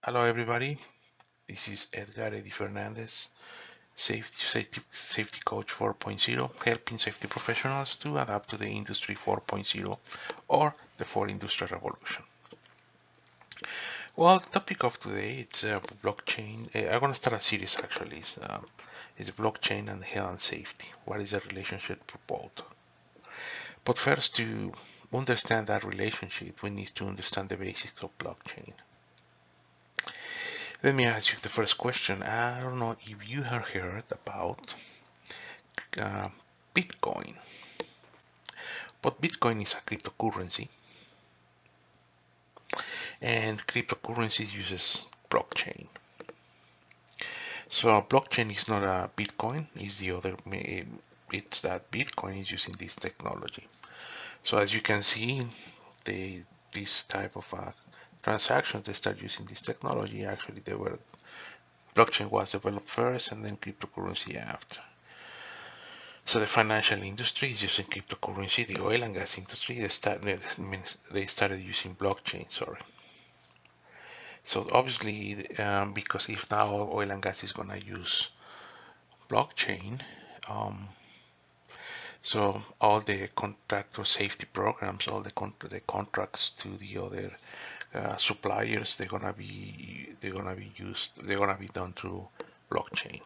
Hello everybody, this is Edgar Eddie Fernandez, Safety Coach 4.0, helping safety professionals to adapt to the Industry 4.0 or the 4th Industrial Revolution. Well, the topic of today it's blockchain. I'm going to start a series actually. It's blockchain and health and safety. What is the relationship for both? But first, to understand that relationship, we need to understand the basics of blockchain. Let me ask you the first question. I don't know if you have heard about uh, Bitcoin, but Bitcoin is a cryptocurrency, and cryptocurrency uses blockchain. So blockchain is not a Bitcoin; it's the other. It's that Bitcoin is using this technology. So as you can see, this type of transactions they start using this technology. Actually, blockchain was developed first, and then cryptocurrency after. So the financial industry is using cryptocurrency. The oil and gas industry they started using blockchain. Sorry. So obviously, because if now oil and gas is gonna use blockchain, um, so all the contractor safety programs, all the contracts to the other suppliers, they're gonna be done through blockchain.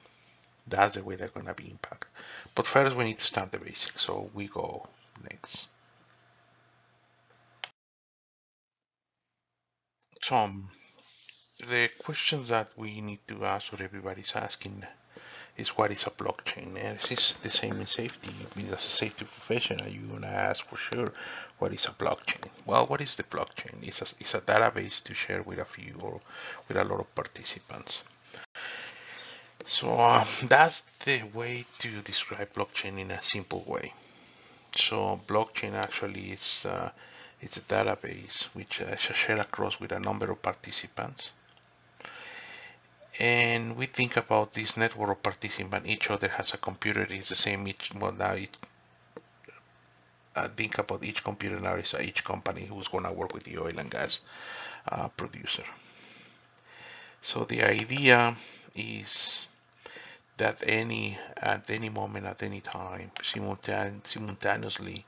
That's the way they're gonna be impacted. But first, we need to start the basics. So we go next. So the questions that we need to ask, or everybody's asking, is what is a blockchain? And this is the same in safety. I mean, as a safety professional, you're gonna ask for sure, what is a blockchain? Well, what is the blockchain? It's a database to share with a few or with a lot of participants. So that's the way to describe blockchain in a simple way. So blockchain actually is it's a database which is shared across with a number of participants. And we think about this network of participants. Each other has a computer. It's the same. Think about each computer now is each company who's gonna work with the oil and gas producer. So the idea is that at any moment, at any time, simultaneously,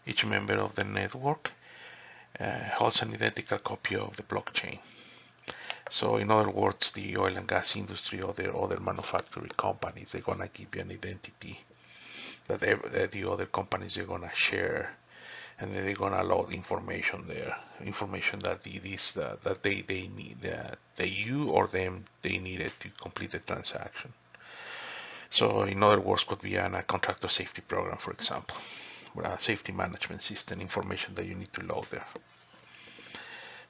each member of the network holds an identical copy of the blockchain. So in other words, the oil and gas industry or the other manufacturing companies, they're gonna give you an identity that the other companies are gonna share, and then they're gonna load information there, information that that they need, that you or them they needed to complete the transaction. So in other words, could be a contractor safety program, for example, with a safety management system, information that you need to load there.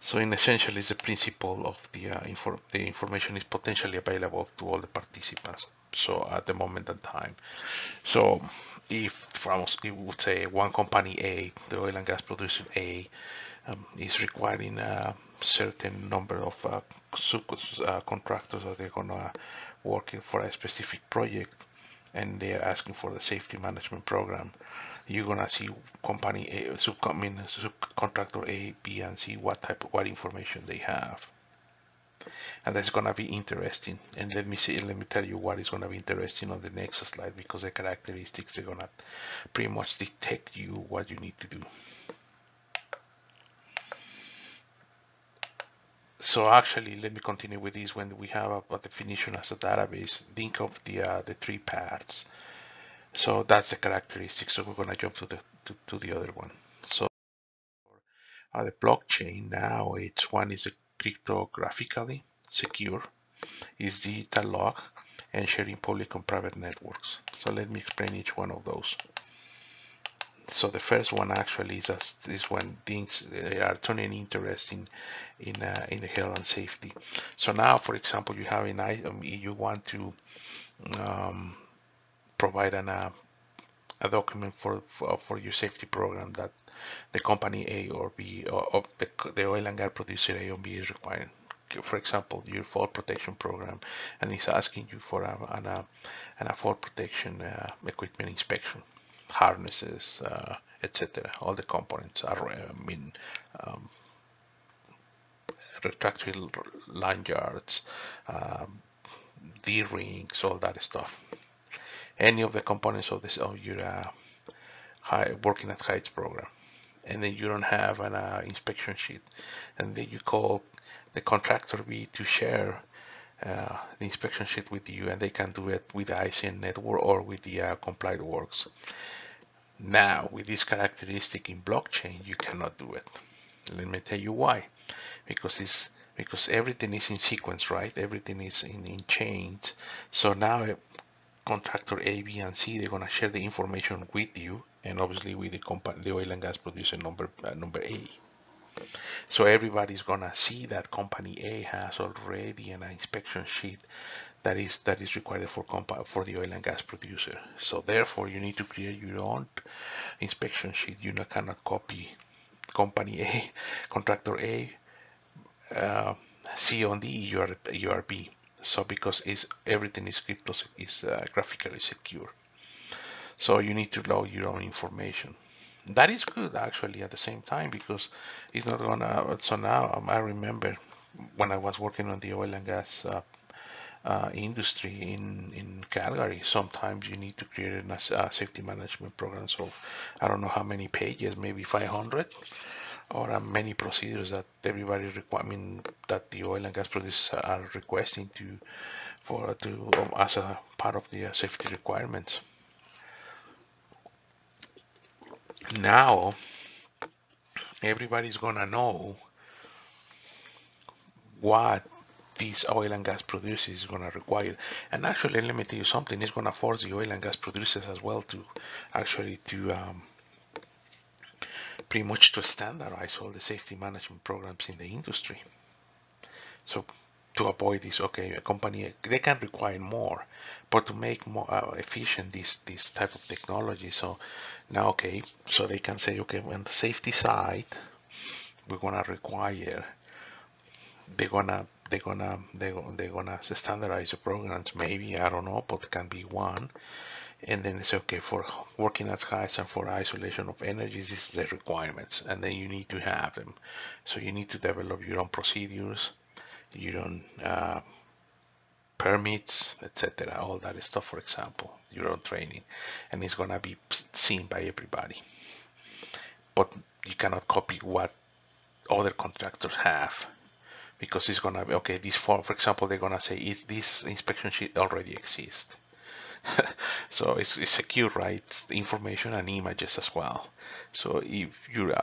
So in essential is the principle of the information is potentially available to all the participants. So at the moment in time. So if we would say one company A, the oil and gas producer A, is requiring a certain number of contractors that they're gonna work for a specific project, and they're asking for the safety management program, you're gonna see company A, subcontractor A, B, and C what information they have, and that's gonna be interesting. And let me tell you what is gonna be interesting on the next slide, because the characteristics are gonna pretty much dictate you what you need to do. So actually, let me continue with this. When we have a definition as a database, think of the three parts. So that's the characteristic. So we're going to jump to the other one. So the blockchain now, it's one is cryptographically secure, is digital log, and sharing public and private networks. So let me explain each one of those. So the first one actually is when things are turning interesting in the health and safety. So now, for example, you have you want to provide a document for your safety program that the company A or B or the oil and gas producer A or B is requiring. For example, your fall protection program, and it's asking you for a fall protection equipment inspection, harnesses, etc. All the components are, um, retractable lanyards, D-rings, all that stuff. Any of the components of this of your working at heights program. And then you don't have an inspection sheet, and then you call the contractor B to share the inspection sheet with you, and they can do it with the ICN network or with the complied works. Now, with this characteristic in blockchain, you cannot do it. Let me tell you why. Because everything is in sequence, right? Everything is in chains. So now contractor A, B, and C, they're gonna share the information with you, and obviously with the oil and gas producer number A. So everybody's gonna see that company A has already an inspection sheet that is required for the oil and gas producer. So therefore, you need to create your own inspection sheet. You cannot copy company A, contractor A, C on D, you are B. So because everything is graphically secure. So you need to load your own information. That is good actually at the same time, because it's not gonna. So now I remember when I was working on the oil and gas industry in Calgary, sometimes you need to create a safety management program. So I don't know how many pages, maybe 500, or many procedures that everybody that the oil and gas producers are requesting as a part of the safety requirements. Now everybody's gonna know what these oil and gas producers is going to require. And actually, let me tell you something, it's going to force the oil and gas producers as well to actually pretty much to standardize all the safety management programs in the industry. So to avoid this, okay, a company, they can require more, but to make more efficient this type of technology. So now, okay, so they can say, okay, on the safety side, we're going to require, they're gonna standardize the programs, maybe, I don't know, but it can be one. And then it's okay for working at heights and for isolation of energies, this is the requirements, and then you need to have them. So you need to develop your own procedures, your own permits, etc., all that stuff, for example, your own training, and it's gonna be seen by everybody. But you cannot copy what other contractors have, because it's gonna be, okay, this form, for example, they're gonna say, is this inspection sheet already exists? So it's secure, right? It's the information and images as well. So if your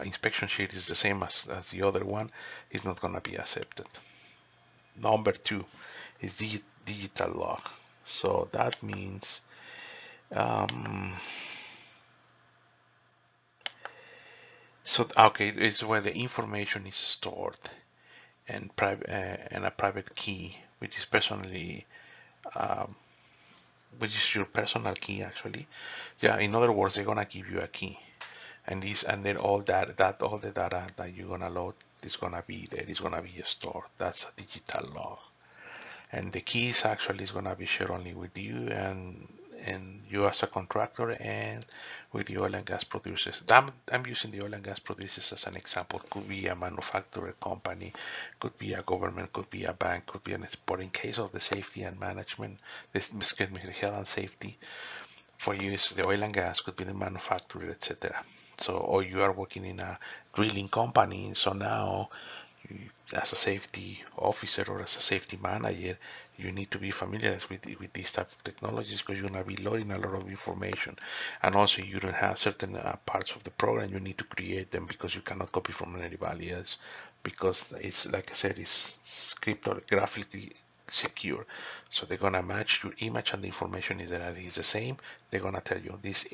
inspection sheet is the same as the other one, it's not gonna be accepted. Number two is digital log. So that means so okay, it's where the information is stored, and a private key, which is which is your personal key actually. Yeah, in other words, they're gonna give you a key, and then all all the data that you're gonna load is gonna be there. It's gonna be stored. That's a digital log, and the keys actually is gonna be shared only with you and you as a contractor and with the oil and gas producers. I'm using the oil and gas producers as an example. Could be a manufacturer company, could be a government, could be a bank, could be but in case of the safety and management, the health and safety, for you is the oil and gas, could be the manufacturer, etc. So, or you are working in a drilling company, so now as a safety officer or as a safety manager, you need to be familiar with these type of technologies, because you're going to be loading a lot of information, and also you don't have certain parts of the program, you need to create them, because you cannot copy from anybody else, because it's, like I said, it's cryptographically secure. So they're gonna match your image, and the information is that is the same. They're gonna tell you this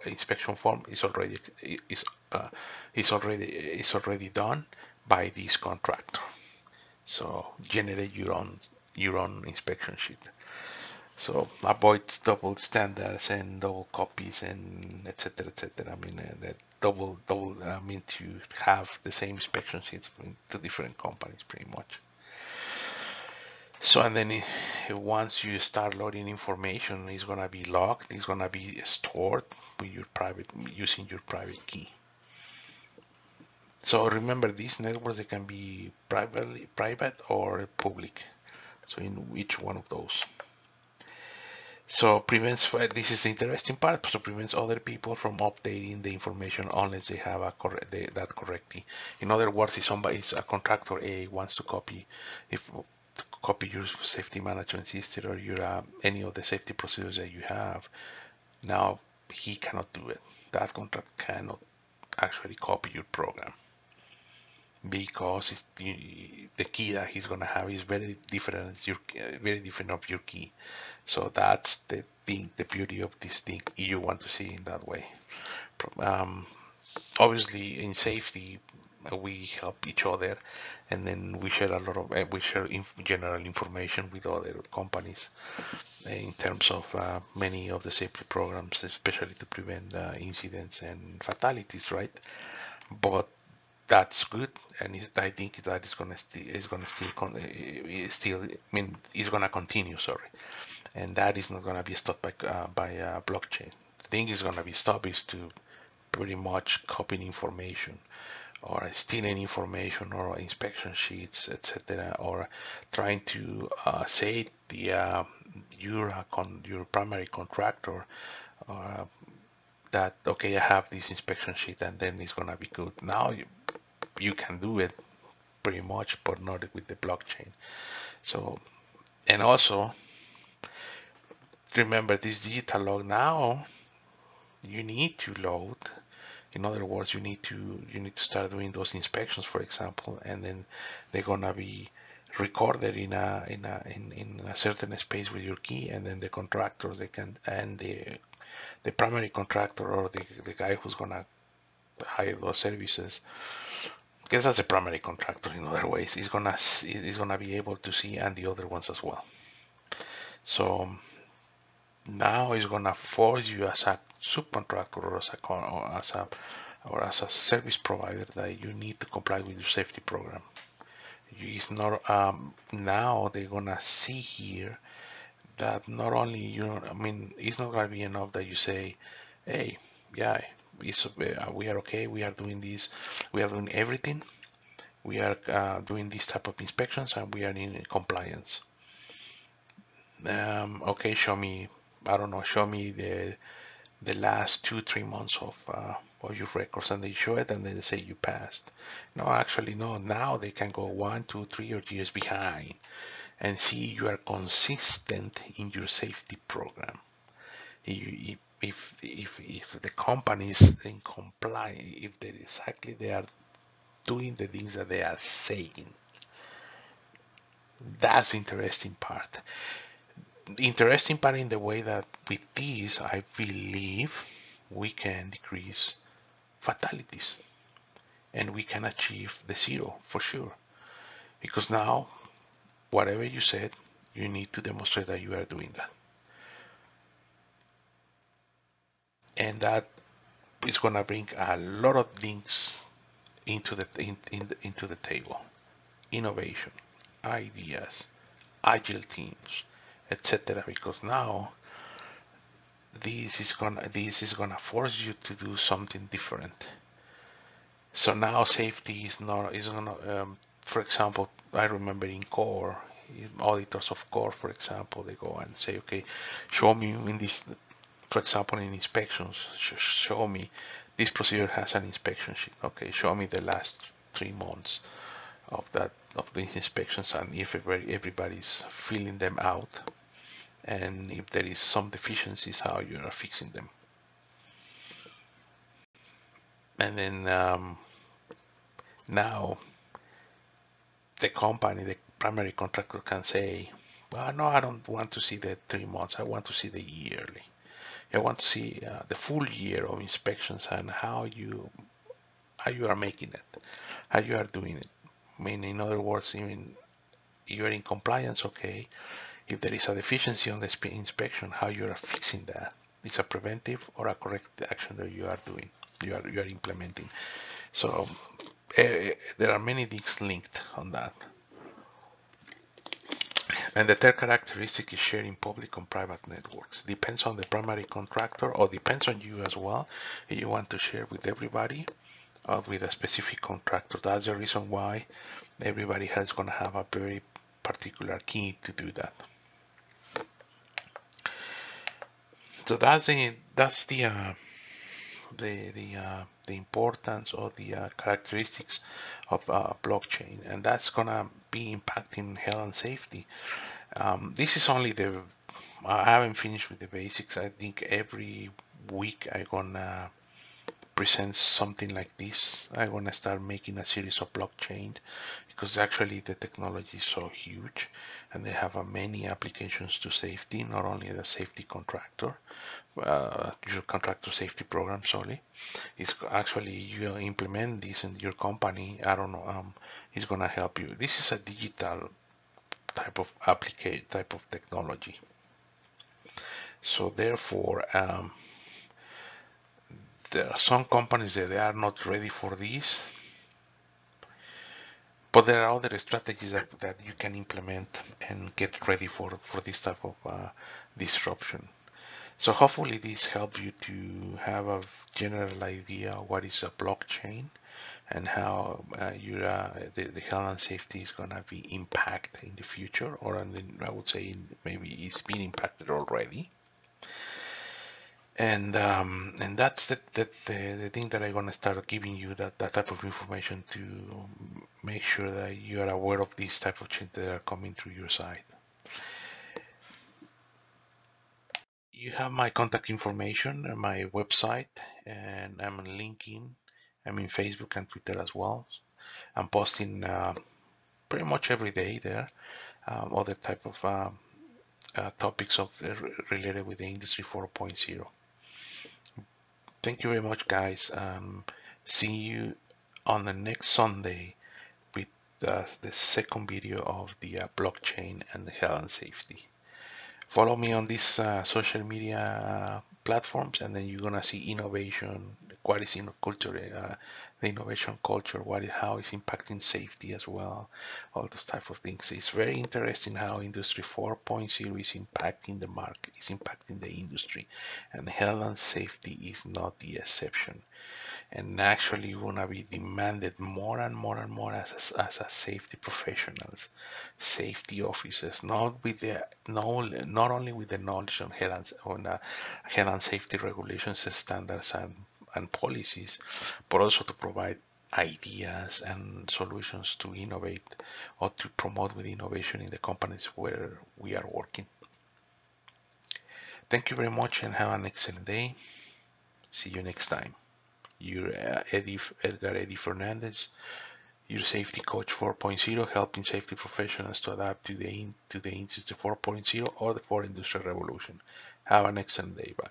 inspection form is already done by this contractor. So generate your own inspection sheet. So avoid double standards and double copies and etc. etc. The double to have the same inspection sheets from two different companies, pretty much. So, and then once you start loading information, it's gonna be logged. It's gonna be stored with using your private key. So remember, these networks, they can be private or public. So in which one of those? So prevents, this is the interesting part, so prevents other people from updating the information unless they have that correctly. In other words, if somebody is a contractor A wants to copy, if to copy your safety management system or your any of the safety procedures that you have, now he cannot do it. That contract cannot actually copy your program because the key that he's gonna have is very different. Very different of your key. So that's the thing, the beauty of this thing. You want to see in that way. Um, Obviously, in safety, we help each other, and then we share a lot of we share general information with other companies in terms of many of the safety programs, especially to prevent incidents and fatalities, right? But that's good, and I think that is gonna still, I mean, it's gonna continue. Sorry, and that is not gonna be stopped by blockchain. The thing is gonna be stopped is to pretty much copying information or stealing information or inspection sheets, etc., or trying to say your primary contractor uh, that okay, I have this inspection sheet and then it's gonna be good. Now you can do it pretty much, but not with the blockchain. So, and also remember this digital log now. You need to load. In other words, you need to start doing those inspections, for example, and then they're gonna be recorded in a certain space with your key, and then the contractors they can, and the primary contractor or the guy who's gonna hire those services, because that's the primary contractor in other ways, is gonna be able to see, and the other ones as well. So now it's gonna force you as a subcontractor or as a service provider that you need to comply with your safety program. It's not now they're gonna see here that not only I mean, it's not gonna be enough that you say, hey, yeah, we are okay, we are doing this, we are doing everything, we are doing this type of inspections, and we are in compliance. Okay, show me, I don't know, show me the last 2-3 months of your records, and they show it, and then they say you passed. No, actually, no. Now they can go 1, 2, 3 or years behind and see you are consistent in your safety program. If the company is in comply, if they are doing the things that they are saying, that's the interesting part. The interesting part in the way that with this, I believe we can decrease fatalities and we can achieve the zero for sure, because now whatever you said, you need to demonstrate that you are doing that, and that is going to bring a lot of things into the table: innovation, ideas, agile teams, etc., because now this is gonna force you to do something different. So now safety is gonna, for example, I remember in core, auditors of core, for example, they go and say, okay, show me in this, for example, in inspections, show me this procedure has an inspection sheet. Okay, show me the last 3 months of these inspections, and if everybody's filling them out, and if there is some deficiencies, how you are fixing them. And then now the company, the primary contractor, can say, well, no, I don't want to see the 3 months, I want to see the yearly. I want to see the full year of inspections and how you are making it, how you are doing it. I mean, in other words, even you are in compliance, okay. If there is a deficiency on the inspection, how you are fixing that. It's a preventive or a corrective action that you are doing, you are implementing. So there are many things linked on that. And the third characteristic is sharing public and private networks. Depends on the primary contractor, or depends on you as well. If you want to share with everybody, with a specific contractor. That's the reason why everybody has going to have a very particular key to do that. So that's the importance or the characteristics of blockchain, and that's gonna be impacting health and safety. This is only I haven't finished with the basics. I think every week I'm gonna present something like this. I'm gonna start making a series of blockchain because actually the technology is so huge and they have many applications to safety, not only the safety contractor, your contractor safety program solely. It's actually you implement this in your company. I don't know. It's gonna help you. This is a digital type of technology. So therefore, there are some companies that they are not ready for this, but there are other strategies that you can implement and get ready for this type of disruption. So hopefully this helps you to have a general idea of what is a blockchain and how the health and safety is going to be impacted in the future, or I would say maybe it's been impacted already. And that's the thing that I'm gonna start giving you that type of information to make sure that you are aware of these type of changes that are coming through your site. You have my contact information and my website, and I'm on LinkedIn. I'm in Facebook and Twitter as well. I'm posting pretty much every day there, other type of topics related with the Industry 4.0. Thank you very much, guys. See you on the next Sunday with the second video of the blockchain and the health and safety. Follow me on these social media platforms, and then you're gonna see innovation, what is in culture, the innovation culture, how it's impacting safety as well, all those type of things. It's very interesting how Industry 4.0 is impacting the market, is impacting the industry, and health and safety is not the exception. And actually gonna be demanded more and more and more as a safety professionals, safety officers, not only with the knowledge on health and safety regulations, standards and policies, but also to provide ideas and solutions to innovate or to promote with innovation in the companies where we are working. Thank you very much and have an excellent day. See you next time. Your Edgar Eddie Fernandez, your safety coach 4.0, helping safety professionals to adapt to the industry 4.0 or the 4th industrial revolution. Have an excellent day. Bye.